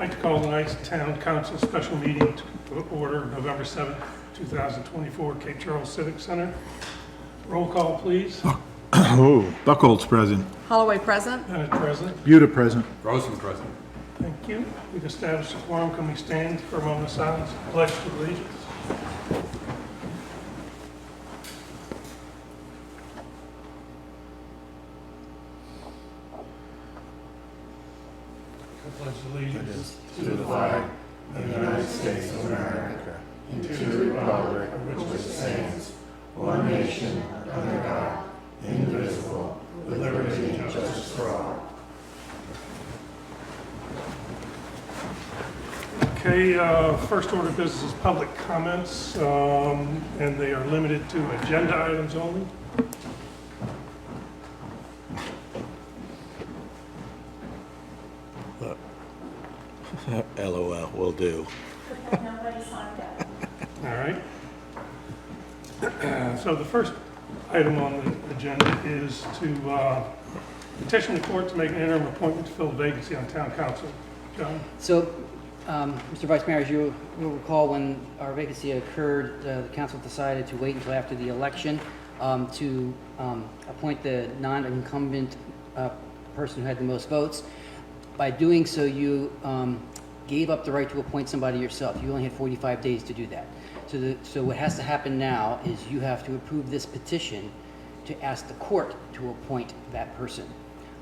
I'd like to call tonight's Town Council special meeting to order November 7th, 2024, Cape Charles Civic Center. Roll call, please. Oh, Buckholz present. Holloway present. Bennett present. Buda present. Rosen present. Thank you. We've established a quorum. Can we stand for a moment of silence? Pledge of allegiance. I pledge allegiance to the flag of the United States of America and to the republic for which it stands, one nation, under God, indivisible, with liberty and justice for all. Okay, first order of business is public comments, and they are limited to agenda items only. LOL, will do. Nobody signed up. All right. So the first item on the agenda is to petition the court to make an interim appointment to fill a vacancy on town council. John? So, Mr. Vice Mayor, as you will recall, when our vacancy occurred, the council decided to wait until after the election to appoint the non-incumbent person who had the most votes. By doing so, you gave up the right to appoint somebody yourself. You only had 45 days to do that. So what has to happen now is you have to approve this petition to ask the court to appoint that person.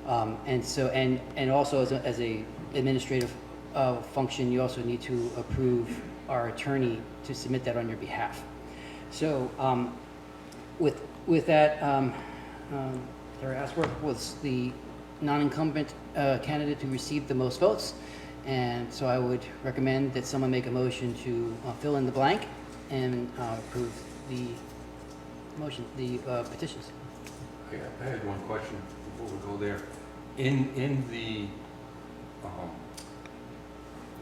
And also as a administrative function, you also need to approve our attorney to submit that on your behalf. So with that, Tara Ashworth was the non-incumbent candidate who received the most votes, and so I would recommend that someone make a motion to fill in the blank and approve the petitions. I had one question before we go there. In the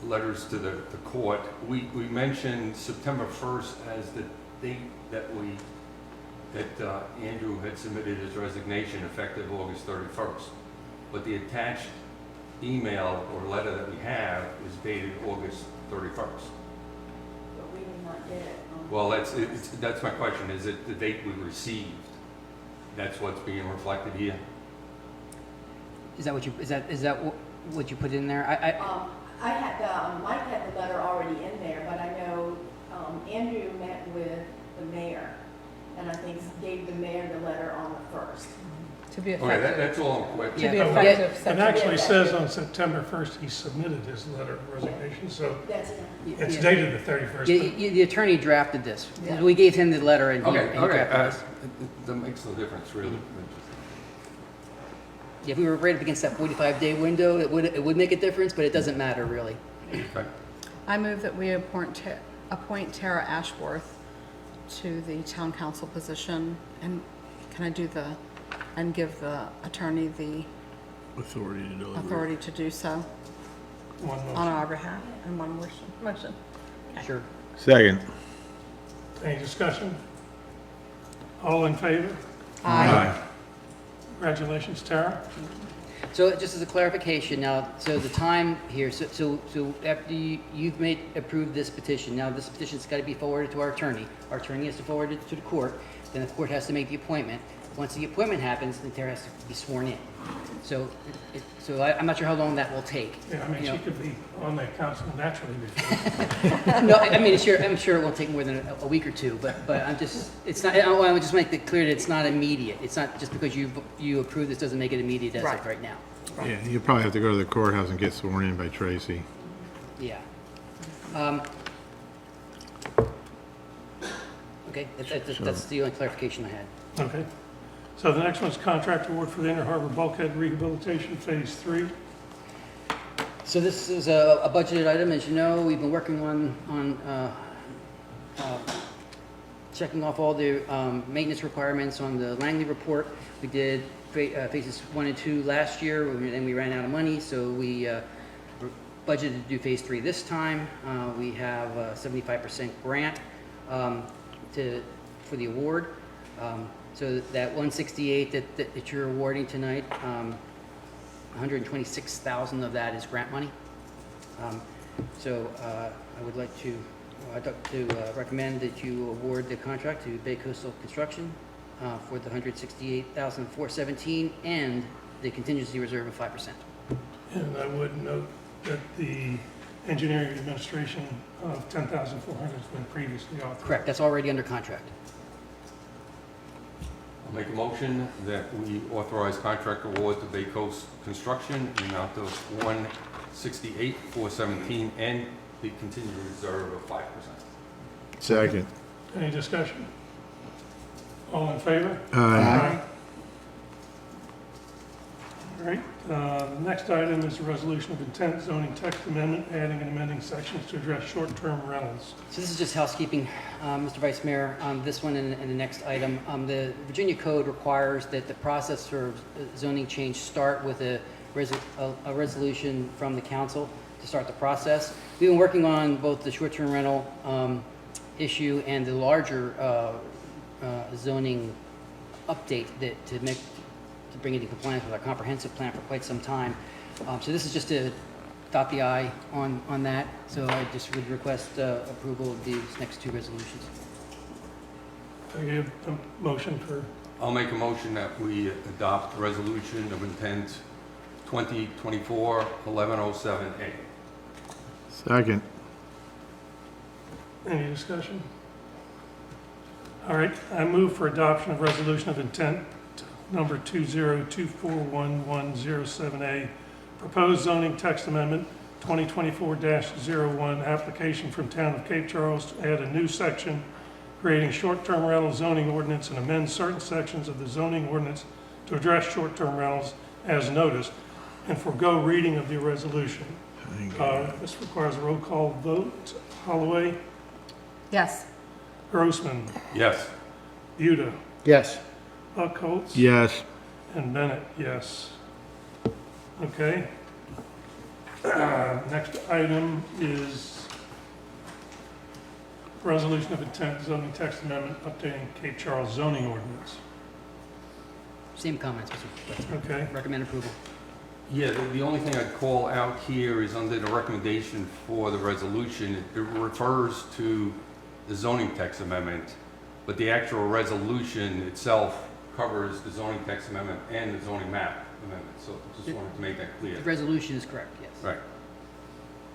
letters to the court, we mentioned September 1st as the date that Andrew had submitted his resignation effective August 31st. But the attached email or letter that we have is dated August 31st. But we did not get it. Well, that's my question. Is it the date we received? That's what's being reflected here? Is that what you put in there? I had, Mike had the letter already in there, but I know Andrew met with the mayor, and I think gave the mayor the letter on the 1st. To be Okay, effective. that's all I'm questioning. To be Yeah. effective It September. actually says on September 1st, he submitted his letter of resignation, so That's it's Yeah. dated the 31st. The attorney drafted this. Yeah. We gave him the letter and he Okay, drafted okay. this. That makes no difference, really. If we were right up against that 45-day window, it would make a difference, but it doesn't matter really. Okay. I move that we appoint Tara Ashworth to the town council position, and can I do and give the attorney the Authority to deliver. authority to do so One on motion. our behalf in one motion. Sure. Second. Any discussion? All in favor? Aye. Congratulations, Tara. So just as a clarification now, so the time here, so after you've approved this petition, now this petition's got to be forwarded to our attorney. Our attorney has to forward it to the court, then the court has to make the appointment. Once the appointment happens, then Tara has to be sworn in. So I'm not sure how long that will take. Yeah, I mean, You she know. could be on that council naturally before. No, I mean, I'm sure it won't take more than a week or two, but I would just make it clear that it's not immediate. It's not just because you approve this doesn't make it immediate as of right now. Yeah, you probably have to go to the courthouse and get sworn in by Tracy. Yeah. Okay, that's the only clarification I had. Okay. So the next one's contract award for the Inner Harbor Bulkhead Rehabilitation Phase 3. So this is a budgeted item, as you know. We've been working on checking off all the maintenance requirements on the Langley report. We did phases 1 and 2 last year, and we ran out of money, so we budgeted to do phase 3 this time. We have a 75% grant for the award. So that 168 that you're awarding tonight, 126,000 of that is grant money. So I'd like to recommend that you award the contract to Bay Coastal Construction for the $168,417 and the contingency reserve of 5%. And I would note that the engineering administration of $10,400 has been previously authorized. Correct, that's already under contract. I'll make a motion that we authorize contract award to Bay Coast Construction in the amount of $168,417 and the contingent reserve of 5%. Second. Any discussion? All in favor? Aye. All right, the next item is a resolution of intent zoning text amendment, adding and amending sections to address short-term rentals. So this is just housekeeping, Mr. Vice Mayor, on this one and the next item. The Virginia Code requires that the process for zoning change start with a resolution from the council to start the process. We've been working on both the short-term rental issue and the larger zoning update to bring it in compliance with our comprehensive plan for quite some time. So this is just to dot the I on that. So I just would request approval of these next two resolutions. I give a motion for, I'll make a motion that we adopt resolution of intent 2024-1107A. Second. any discussion? All right, I move for adoption of resolution of intent number 20241107A, proposed zoning text amendment 2024-01, application from Town of Cape Charles to add a new section creating short-term rental zoning ordinance and amend certain sections of the zoning ordinance to address short-term rentals as noticed, and forego reading of the resolution. This requires a roll call vote. Holloway, Yes. Grossman, Yes. Buda, Yes. Buckholz, Yes. and Bennett, yes. Okay. Next item is resolution of intent zoning text amendment updating Cape Charles zoning ordinance. Same comments, Mr. Vice Mayor. Okay, Recommend approval. Yeah, the only thing I'd call out here is under the recommendation for the resolution, it refers to the zoning text amendment, but the actual resolution itself covers the zoning text amendment and the zoning map amendment, so just wanted to make that clear. The resolution is correct, yes. Right.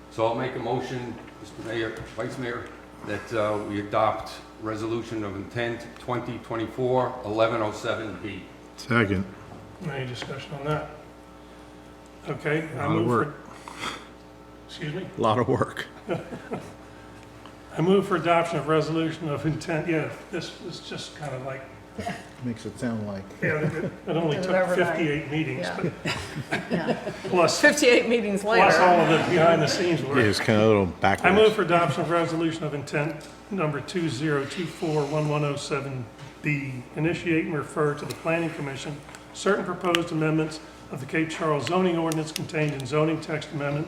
So I'll make a motion, Mr. Mayor, Vice Mayor, that we adopt resolution of intent 2024-1107B. Second. any discussion on that? Okay, I Lot of move work. for, excuse me? A lot of work. I move for adoption of resolution of intent, yeah, this is just kind of like, Makes it sound like. yeah, it only Did it took overnight. 58 meetings, Yeah. but Yeah. plus 58 meetings plus all later. of the behind-the-scenes Yeah, work. it's kind of a little I backwards. move for adoption of resolution of intent number 20241107B, initiate and refer to the Planning Commission certain proposed amendments of the Cape Charles zoning ordinance contained in zoning text amendment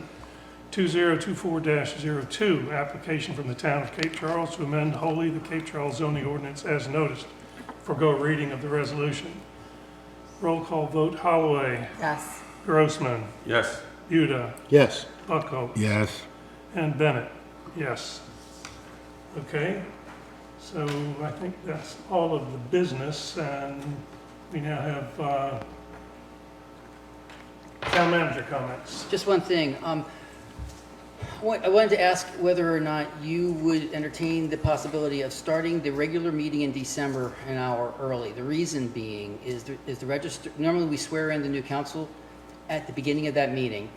2024-02, application from the Town of Cape Charles to amend wholly the Cape Charles zoning ordinance as noticed. Forgo reading of the resolution. Roll call vote, Holloway, Yes. Grossman, Yes. Buda, Yes. Buckholz. Yes. And Bennett, yes. Okay, so I think that's all of the business, and we now have town manager comments. Just one thing. I wanted to ask whether or not you would entertain the possibility of starting the regular meeting in December an hour early. The reason being is the register, normally we swear in the new council at the beginning of that meeting,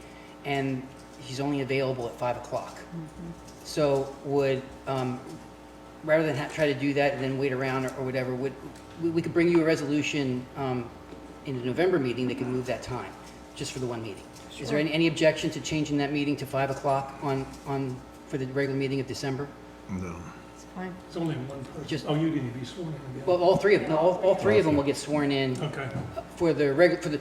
and he's only available at 5 o'clock. So would, rather than try to do that and then wait around or whatever, we could bring you a resolution in the November meeting that could move that time, just for the one meeting. Is there any objection to changing that meeting to 5 o'clock for the regular meeting of December? No. It's fine. It's only one person. Just- Oh, you didn't be sworn in again. Well, all three of them, all three of them will get sworn in Okay. for the regular term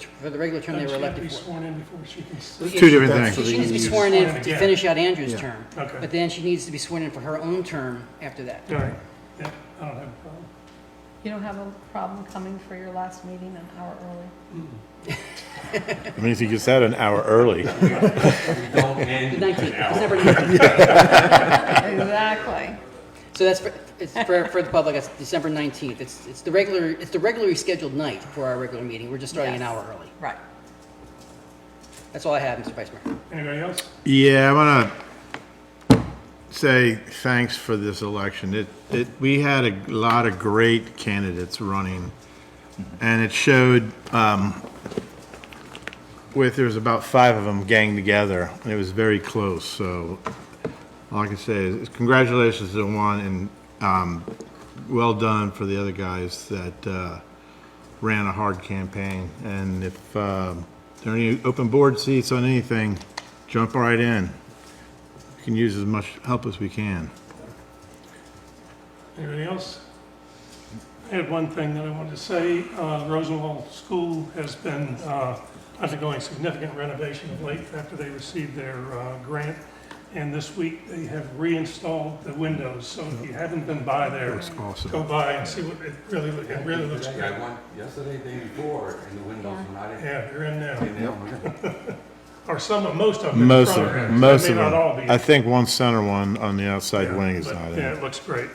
they Does were she have to be elected for. sworn in before she can? Two different That's things. She needs to be She's sworn sworn in in to again. finish out Andrew's Yeah. term, Okay. but then she needs to be sworn in for her own term after that. All right, yeah, I don't have a problem. You don't have a problem coming for your last meeting an hour early? I mean, if you get that an hour early. We don't end 19th, an hour. December 19th. Exactly. So that's for the public, that's December 19th. It's the regularly scheduled night for our regular meeting. We're just starting an Yes. hour early. Right. That's all I have, Mr. Vice Mayor. Anybody else? Yeah, I want to say thanks for this election. We had a lot of great candidates running, and it showed, there was about 5 of them ganged together, and it was very close, so all I can say is congratulations to one, and well done for the other guys that ran a hard campaign. And if there are any open board seats on anything, jump right in. We can use as much help as we can. Anybody else? I had one thing that I wanted to say. Rosenwald School has been undergoing significant renovation of late after they received their grant. And this week, they have reinstalled the windows. So if you haven't been by there, Looks awesome. go by and see what it really looks I great. went yesterday, day before, and the windows were not in. Yeah, they're in now. And now, Or most of them. in Most front of are in. them, most They of may not all them. be. I think one center one on the outside wing is but, not yeah, in. it looks great.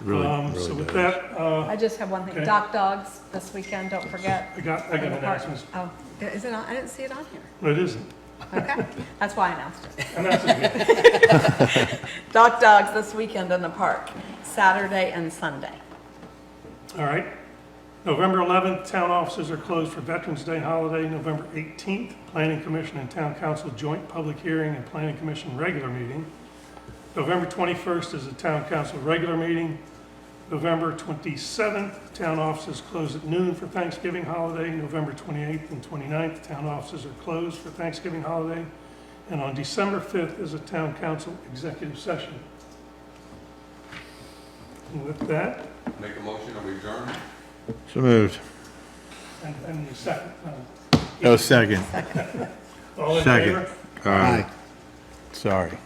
Really, So really with does. that, I just have one thing. Okay. Doc Dogs this weekend, don't forget. I got In the park. announcements. Oh, is it on? I didn't see it on here. No, it isn't. Okay, that's why I announced it. And that's it. Doc Dogs this weekend in the park, Saturday and Sunday. All right. November 11th, town offices are closed for Veterans Day holiday. November 18th, Planning Commission and Town Council joint public hearing and Planning Commission regular meeting. November 21st is the Town Council regular meeting. November 27th, town offices close at noon for Thanksgiving holiday. November 28th and 29th, town offices are closed for Thanksgiving holiday. And on December 5th is a Town Council executive session. And with that, make a motion to adjourn. So moved. and the second, Oh, second. all in Second. favor? Aye. Sorry.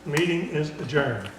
Meeting is adjourned.